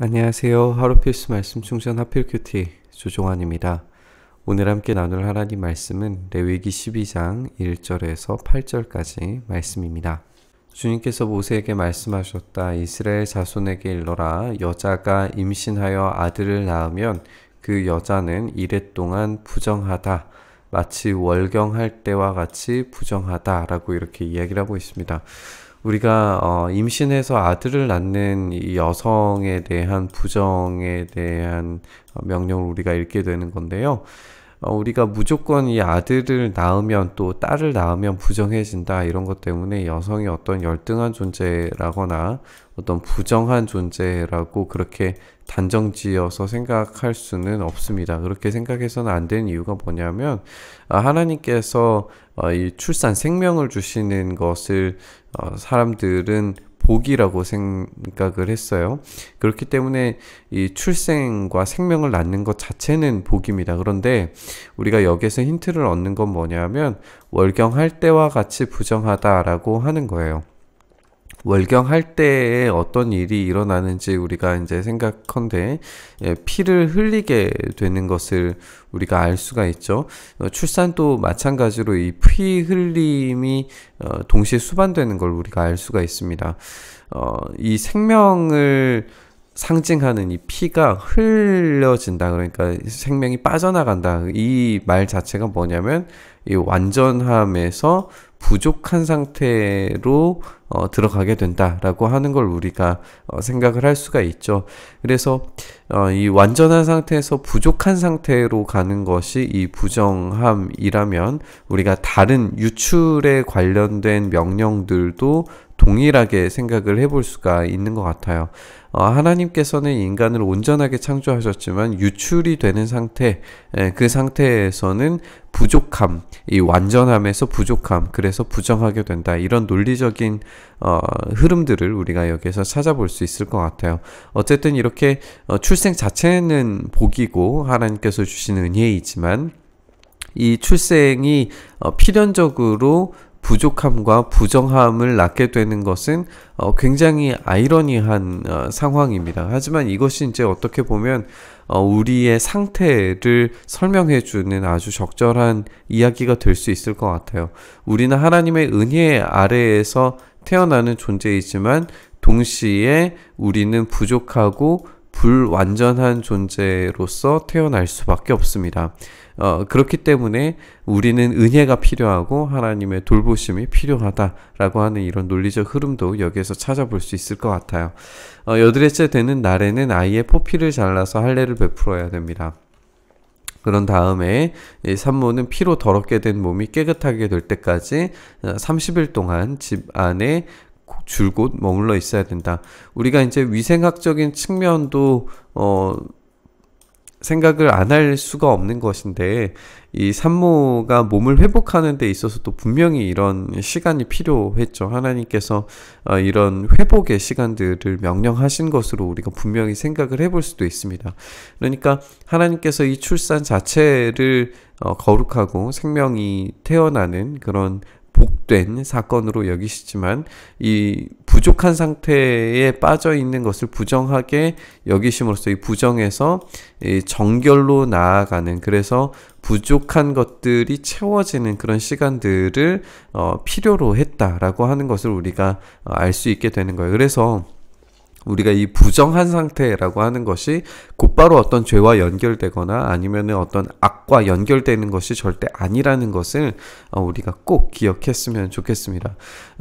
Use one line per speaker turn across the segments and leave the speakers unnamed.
안녕하세요. 하루 필수 말씀 충전 하필 큐티 조종환입니다. 오늘 함께 나눌 하나님 말씀은 레위기 12장 1절에서 8절까지 말씀입니다. 주님께서 모세에게 말씀하셨다. 이스라엘 자손에게 일러라. 여자가 임신하여 아들을 낳으면 그 여자는 이레 동안 부정하다. 마치 월경할 때와 같이 부정하다 라고 이렇게 이야기를 하고 있습니다. 우리가 임신해서 아들을 낳는 이 여성에 대한 부정에 대한 명령을 우리가 읽게 되는 건데요. 우리가 무조건 이 아들을 낳으면 또 딸을 낳으면 부정해진다 이런 것 때문에 여성이 어떤 열등한 존재라거나 어떤 부정한 존재라고 그렇게 단정지어서 생각할 수는 없습니다. 그렇게 생각해서는 안 되는 이유가 뭐냐면 하나님께서 이 출산 생명을 주시는 것을 사람들은 복이라고 생각을 했어요. 그렇기 때문에 이 출생과 생명을 낳는 것 자체는 복입니다. 그런데 우리가 여기서 힌트를 얻는 건 뭐냐면 월경할 때와 같이 부정하다라고 하는 거예요. 월경할 때에 어떤 일이 일어나는지 우리가 이제 생각컨대 피를 흘리게 되는 것을 우리가 알 수가 있죠. 출산도 마찬가지로 이 피 흘림이 동시에 수반되는 걸 우리가 알 수가 있습니다. 이 생명을 상징하는 이 피가 흘려진다. 그러니까 생명이 빠져나간다. 이 말 자체가 뭐냐면 이 완전함에서 부족한 상태로 들어가게 된다라고 하는 걸 우리가 생각을 할 수가 있죠. 그래서 이 완전한 상태에서 부족한 상태로 가는 것이 이 부정함이라면 우리가 다른 유출에 관련된 명령들도 동일하게 생각을 해볼 수가 있는 것 같아요. 하나님께서는 인간을 온전하게 창조하셨지만 유출이 되는 상태, 그 상태에서는 부족함, 이 완전함에서 부족함, 그래서 부정하게 된다. 이런 논리적인 흐름들을 우리가 여기서 찾아볼 수 있을 것 같아요. 어쨌든 이렇게 출생 자체는 복이고 하나님께서 주시는 은혜이지만 이 출생이 필연적으로 부족함과 부정함을 낳게 되는 것은 굉장히 아이러니한 상황입니다. 하지만 이것이 이제 어떻게 보면 우리의 상태를 설명해주는 아주 적절한 이야기가 될 수 있을 것 같아요. 우리는 하나님의 은혜 아래에서 태어나는 존재이지만 동시에 우리는 부족하고 불완전한 존재로서 태어날 수밖에 없습니다. 그렇기 때문에 우리는 은혜가 필요하고 하나님의 돌보심이 필요하다라고 하는 이런 논리적 흐름도 여기에서 찾아볼 수 있을 것 같아요. 여드레째 되는 날에는 아이의 포피를 잘라서 할례를 베풀어야 됩니다. 그런 다음에 산모는 피로 더럽게 된 몸이 깨끗하게 될 때까지 30일 동안 집 안에 줄곧 머물러 있어야 된다. 우리가 이제 위생학적인 측면도 생각을 안 할 수가 없는 것인데 이 산모가 몸을 회복하는 데 있어서도 분명히 이런 시간이 필요했죠. 하나님께서 이런 회복의 시간들을 명령하신 것으로 우리가 분명히 생각을 해볼 수도 있습니다. 그러니까 하나님께서 이 출산 자체를 거룩하고 생명이 태어나는 그런 복된 사건으로 여기시지만 이 부족한 상태에 빠져 있는 것을 부정하게 여기심으로써 이 부정에서 이 정결로 나아가는, 그래서 부족한 것들이 채워지는 그런 시간들을 필요로 했다라고 하는 것을 우리가 알 수 있게 되는 거예요. 그래서 우리가 이 부정한 상태라고 하는 것이 곧바로 어떤 죄와 연결되거나 아니면은 어떤 악과 연결되는 것이 절대 아니라는 것을 우리가 꼭 기억했으면 좋겠습니다.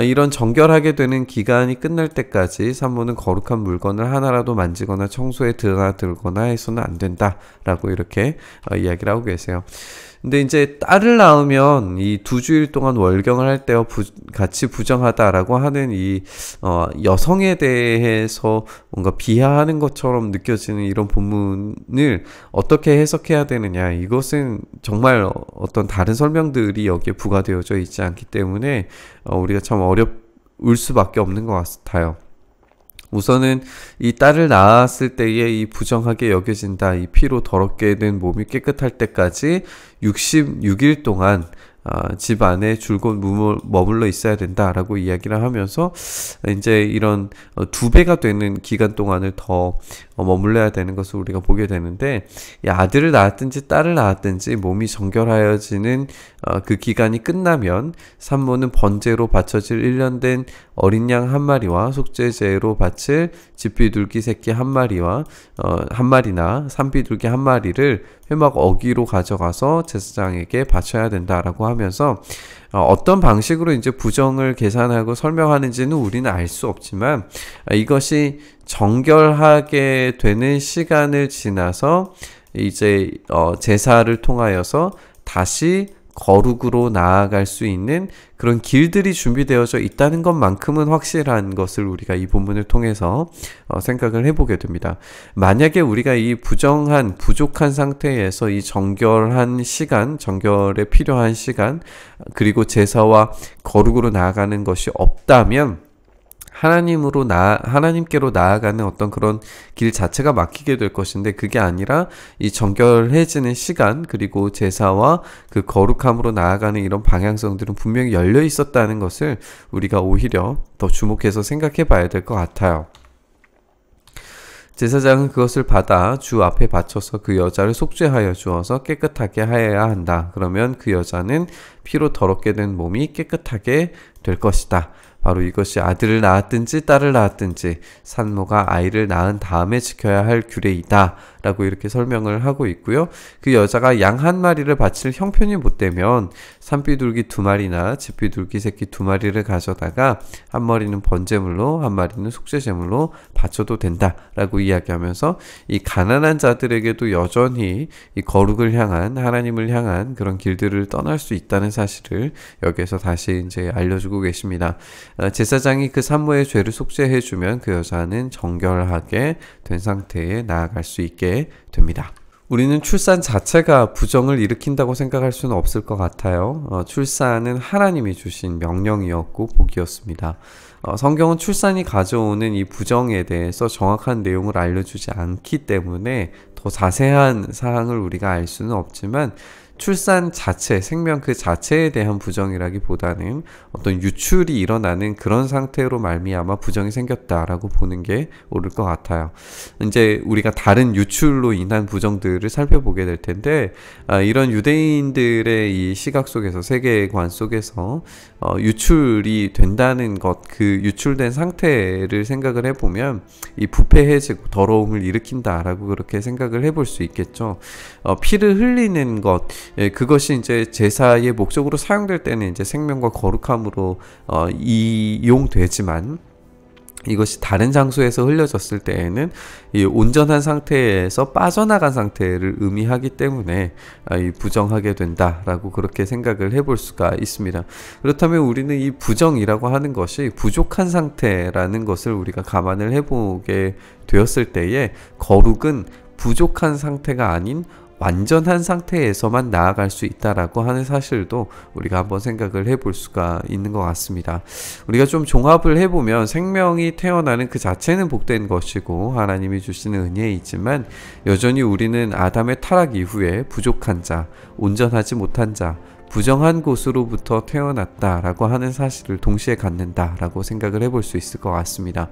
이런 정결하게 되는 기간이 끝날 때까지 산모는 거룩한 물건을 하나라도 만지거나 청소에 드나들거나 해서는 안 된다라고 이렇게 이야기를 하고 계세요. 근데 이제 딸을 낳으면 이 2주일 동안 월경을 할 때와 같이 부정하다라고 하는 이 여성에 대해서 뭔가 비하하는 것처럼 느껴지는 이런 본문을 어떻게 해석해야 되느냐, 이것은 정말 어떤 다른 설명들이 여기에 부과되어져 있지 않기 때문에 우리가 참 어려울 수밖에 없는 것 같아요. 우선은 이 딸을 낳았을 때에 이 부정하게 여겨진다, 이 피로 더럽게 된 몸이 깨끗할 때까지 66일 동안 집 안에 줄곧 머물러 있어야 된다라고 이야기를 하면서 이제 이런 2배가 되는 기간 동안을 더 머물러야 되는 것을 우리가 보게 되는데, 이 아들을 낳았든지 딸을 낳았든지 몸이 정결하여지는 그 기간이 끝나면 산모는 번제로 바쳐질 1년 된 어린 양 한 마리와 속죄제로 바칠 집비둘기 새끼 한 마리와 한 마리나 산비둘기 한 마리를 회막 어기로 가져가서 제사장에게 바쳐야 된다라고 하면서 어떤 방식으로 이제 부정을 계산하고 설명하는지는 우리는 알 수 없지만, 이것이 정결하게 되는 시간을 지나서 이제 제사를 통하여서 다시 거룩으로 나아갈 수 있는 그런 길들이 준비되어져 있다는 것만큼은 확실한 것을 우리가 이 본문을 통해서 생각을 해보게 됩니다. 만약에 우리가 이 부족한 상태에서 이 정결한 시간, 정결에 필요한 시간, 그리고 제사와 거룩으로 나아가는 것이 없다면 하나님께로 나아가는 어떤 그런 길 자체가 막히게 될 것인데, 그게 아니라 이 정결해지는 시간, 그리고 제사와 그 거룩함으로 나아가는 이런 방향성들은 분명히 열려 있었다는 것을 우리가 오히려 더 주목해서 생각해 봐야 될 것 같아요. 제사장은 그것을 받아 주 앞에 바쳐서 그 여자를 속죄하여 주어서 깨끗하게 하여야 한다. 그러면 그 여자는 피로 더럽게 된 몸이 깨끗하게 될 것이다. 바로 이것이 아들을 낳았든지 딸을 낳았든지 산모가 아이를 낳은 다음에 지켜야 할 규례이다 라고 이렇게 설명을 하고 있고요. 그 여자가 양 한 마리를 바칠 형편이 못 되면 산비둘기 2마리나 집비둘기 새끼 2마리를 가져다가 한 마리는 번제물로 한 마리는 속죄제물로 바쳐도 된다 라고 이야기하면서, 이 가난한 자들에게도 여전히 이 거룩을 향한, 하나님을 향한 그런 길들을 떠날 수 있다는 사실을 여기에서 다시 이제 알려주고 계십니다. 제사장이 그 산모의 죄를 속죄해주면 그 여자는 정결하게 된 상태에 나아갈 수 있게 됩니다. 우리는 출산 자체가 부정을 일으킨다고 생각할 수는 없을 것 같아요. 출산은 하나님이 주신 명령이었고 복이었습니다. 성경은 출산이 가져오는 이 부정에 대해서 정확한 내용을 알려주지 않기 때문에 더 자세한 사항을 우리가 알 수는 없지만, 출산 자체, 생명 그 자체에 대한 부정이라기보다는 어떤 유출이 일어나는 그런 상태로 말미암아 부정이 생겼다라고 보는 게 옳을 것 같아요. 이제 우리가 다른 유출로 인한 부정들을 살펴보게 될 텐데, 이런 유대인들의 이 시각 속에서, 세계관 속에서 유출이 된다는 것, 그 유출된 상태를 생각을 해보면 이 부패해지고 더러움을 일으킨다라고 그렇게 생각을 해볼 수 있겠죠. 피를 흘리는 것, 그것이 이제 제사의 목적으로 사용될 때는 이제 생명과 거룩함으로 이용되지만, 이것이 다른 장소에서 흘려졌을 때에는 이 온전한 상태에서 빠져나간 상태를 의미하기 때문에 부정하게 된다라고 그렇게 생각을 해볼 수가 있습니다. 그렇다면 우리는 이 부정이라고 하는 것이 부족한 상태라는 것을 우리가 감안을 해보게 되었을 때에, 거룩은 부족한 상태가 아닌 완전한 상태에서만 나아갈 수 있다라고 하는 사실도 우리가 한번 생각을 해볼 수가 있는 것 같습니다. 우리가 좀 종합을 해보면, 생명이 태어나는 그 자체는 복된 것이고 하나님이 주시는 은혜이지만, 여전히 우리는 아담의 타락 이후에 부족한 자, 온전하지 못한 자, 부정한 곳으로부터 태어났다라고 하는 사실을 동시에 갖는다라고 생각을 해볼 수 있을 것 같습니다.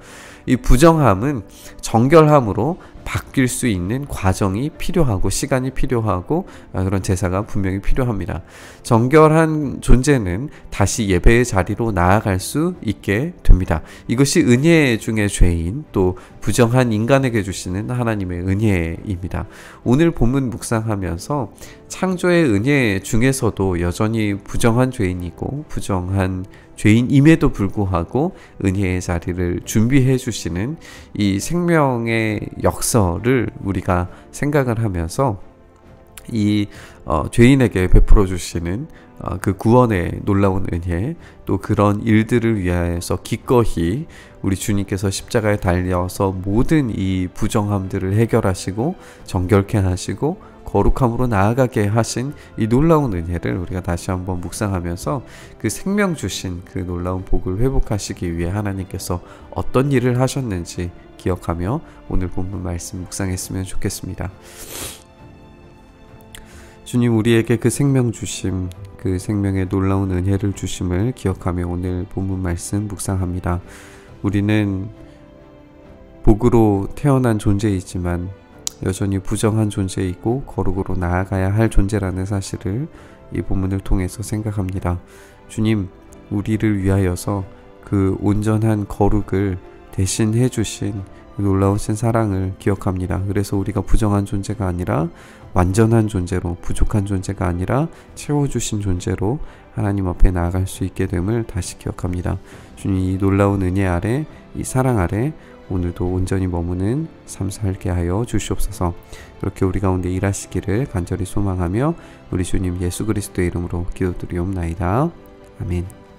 이 부정함은 정결함으로 바뀔 수 있는 과정이 필요하고 시간이 필요하고 그런 제사가 분명히 필요합니다. 정결한 존재는 다시 예배의 자리로 나아갈 수 있게 됩니다. 이것이 은혜 중의 죄인, 또 부정한 인간에게 주시는 하나님의 은혜입니다. 오늘 본문 묵상하면서 창조의 은혜 중에서도 여전히 부정한 죄인이고 부정한 죄인임에도 불구하고 은혜의 자리를 준비해 주시는 이 생명의 역사를 우리가 생각을 하면서, 이 죄인에게 베풀어 주시는 그 구원의 놀라운 은혜, 또 그런 일들을 위하여서 기꺼이 우리 주님께서 십자가에 달려서 모든 이 부정함들을 해결하시고 정결케 하시고 거룩함으로 나아가게 하신 이 놀라운 은혜를 우리가 다시 한번 묵상하면서, 그 생명 주신 그 놀라운 복을 회복하시기 위해 하나님께서 어떤 일을 하셨는지 기억하며 오늘 본문 말씀 묵상했으면 좋겠습니다. 주님, 우리에게 그 생명 주심, 그 생명의 놀라운 은혜를 주심을 기억하며 오늘 본문 말씀 묵상합니다. 우리는 복으로 태어난 존재이지만 여전히 부정한 존재이고 거룩으로 나아가야 할 존재라는 사실을 이 본문을 통해서 생각합니다. 주님, 우리를 위하여서 그 온전한 거룩을 대신해 주신 놀라우신 사랑을 기억합니다. 그래서 우리가 부정한 존재가 아니라 완전한 존재로, 부족한 존재가 아니라 채워주신 존재로 하나님 앞에 나아갈 수 있게 됨을 다시 기억합니다. 주님, 이 놀라운 은혜 아래, 이 사랑 아래 오늘도 온전히 머무는 삶 살게 하여 주시옵소서. 그렇게 우리 가운데 일하시기를 간절히 소망하며 우리 주님 예수 그리스도의 이름으로 기도드리옵나이다. 아멘.